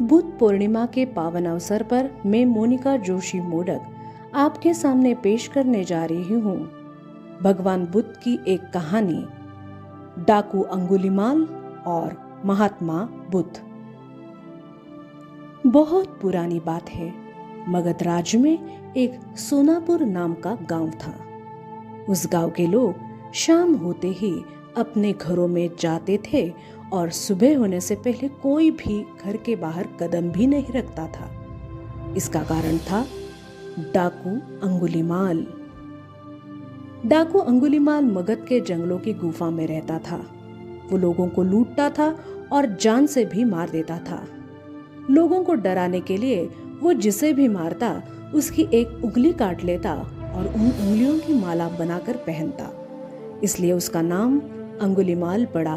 बुद्ध पूर्णिमा के पावन अवसर पर मैं मोनिका जोशी मोडक आपके सामने पेश करने जा रही हूँ भगवान बुद्ध की एक कहानी, डाकू अंगुलीमाल और महात्मा बुद्ध। बहुत पुरानी बात है। मगध राज्य में एक सोनापुर नाम का गांव था। उस गांव के लोग शाम होते ही अपने घरों में जाते थे और सुबह होने से पहले कोई भी घर के बाहर कदम भी नहीं रखता था। इसका कारण था डाकू अंगुलीमाल। डाकू अंगुलीमाल मगध के जंगलों की गुफा में रहता था। वो लोगों को लूटता था और जान से भी मार देता था। लोगों को डराने के लिए वो जिसे भी मारता उसकी एक उंगली काट लेता और उन उंगलियों की माला बनाकर पहनता। इसलिए उसका नाम अंगुलीमाल पड़ा।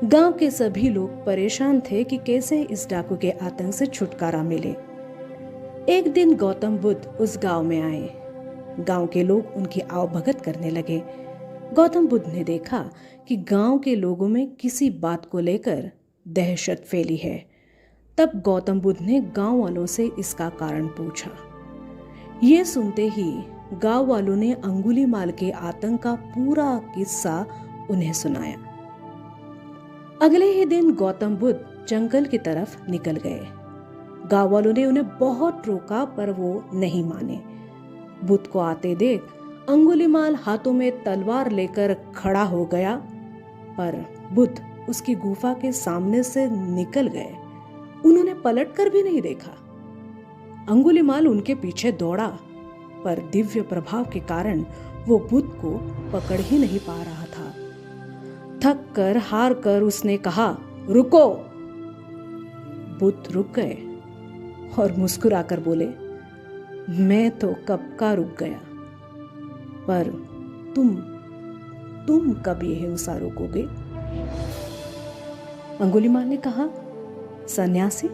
गांव के सभी लोग परेशान थे कि कैसे इस डाकू के आतंक से छुटकारा मिले। एक दिन गौतम बुद्ध उस गांव में आए। गांव के लोग उनकी आवभगत करने लगे। गौतम बुद्ध ने देखा कि गांव के लोगों में किसी बात को लेकर दहशत फैली है। तब गौतम बुद्ध ने गांव वालों से इसका कारण पूछा। ये सुनते ही गांव वालों ने अंगुलीमाल के आतंक का पूरा किस्सा उन्हें सुनाया। अगले ही दिन गौतम बुद्ध जंगल की तरफ निकल गए। गांव वालों ने उन्हें बहुत रोका पर वो नहीं माने। बुद्ध को आते देख अंगुलीमाल हाथों में तलवार लेकर खड़ा हो गया, पर बुद्ध उसकी गुफा के सामने से निकल गए। उन्होंने पलटकर भी नहीं देखा। अंगुलीमाल उनके पीछे दौड़ा, पर दिव्य प्रभाव के कारण वो बुद्ध को पकड़ ही नहीं पा रहा था। थक कर हार कर उसने कहा, रुको। बुद्ध रुक गए और मुस्कुराकर बोले, मैं तो कब का रुक गया, पर तुम कब ये हिंसा रोकोगे? अंगुलीमाल ने कहा, सन्यासी,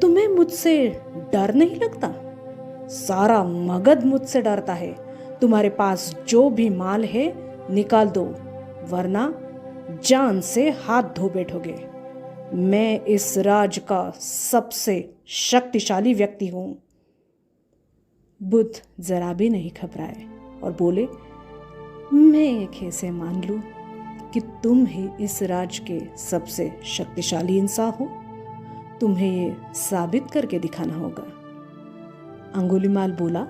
तुम्हें मुझसे डर नहीं लगता? सारा मगध मुझसे डरता है। तुम्हारे पास जो भी माल है निकाल दो, वरना जान से हाथ धो बैठोगे। मैं इस राज्य का सबसे शक्तिशाली व्यक्ति हूं। बुद्ध जरा भी नहीं घबराए और बोले, मैं कैसे मान लूं कि तुम ही इस राज्य के सबसे शक्तिशाली इंसान हो? तुम्हें ये साबित करके दिखाना होगा। अंगुलीमाल बोला,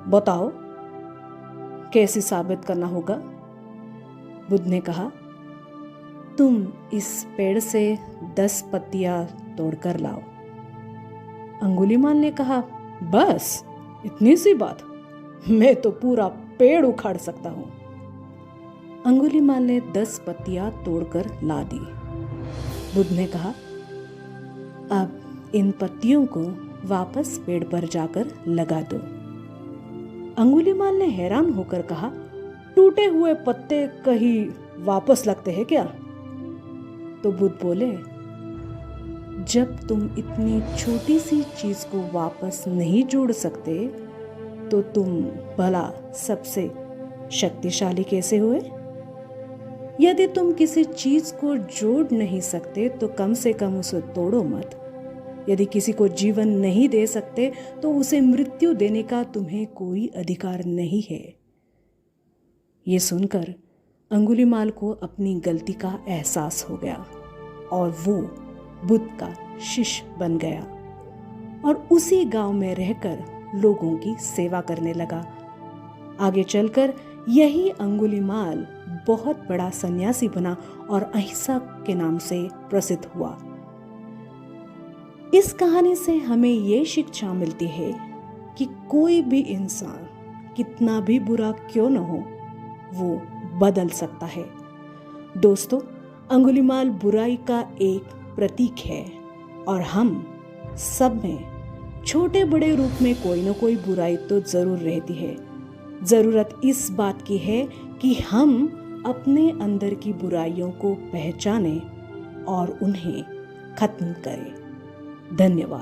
बताओ कैसे साबित करना होगा? बुद्ध ने कहा, तुम इस पेड़ से 10 पत्तियां तोड़कर लाओ। अंगुलीमाल ने कहा, बस इतनी सी बात? मैं तो पूरा पेड़ उखाड़ सकता हूं। अंगुलीमाल ने 10 पत्तियां तोड़कर ला दी। बुद्ध ने कहा, अब इन पत्तियों को वापस पेड़ पर जाकर लगा दो। अंगुलीमाल ने हैरान होकर कहा, टूटे हुए पत्ते कहीं वापस लगते हैं क्या? तो बुद्ध बोले, जब तुम इतनी छोटी सी चीज को वापस नहीं जोड़ सकते तो तुम भला सबसे शक्तिशाली कैसे हुए? यदि तुम किसी चीज को जोड़ नहीं सकते तो कम से कम उसे तोड़ो मत। यदि किसी को जीवन नहीं दे सकते तो उसे मृत्यु देने का तुम्हें कोई अधिकार नहीं है। ये सुनकर अंगुलीमाल को अपनी गलती का एहसास हो गया और वो बुद्ध का शिष्य बन गया और उसी गांव में रहकर लोगों की सेवा करने लगा। आगे चलकर यही अंगुलीमाल बहुत बड़ा सन्यासी बना और अहिंसा के नाम से प्रसिद्ध हुआ। इस कहानी से हमें ये शिक्षा मिलती है कि कोई भी इंसान कितना भी बुरा क्यों न हो, वो बदल सकता है। दोस्तों, अंगुलीमाल बुराई का एक प्रतीक है और हम सब में छोटे बड़े रूप में कोई न कोई बुराई तो जरूर रहती है। जरूरत इस बात की है कि हम अपने अंदर की बुराइयों को पहचानें और उन्हें खत्म करें। धन्यवाद।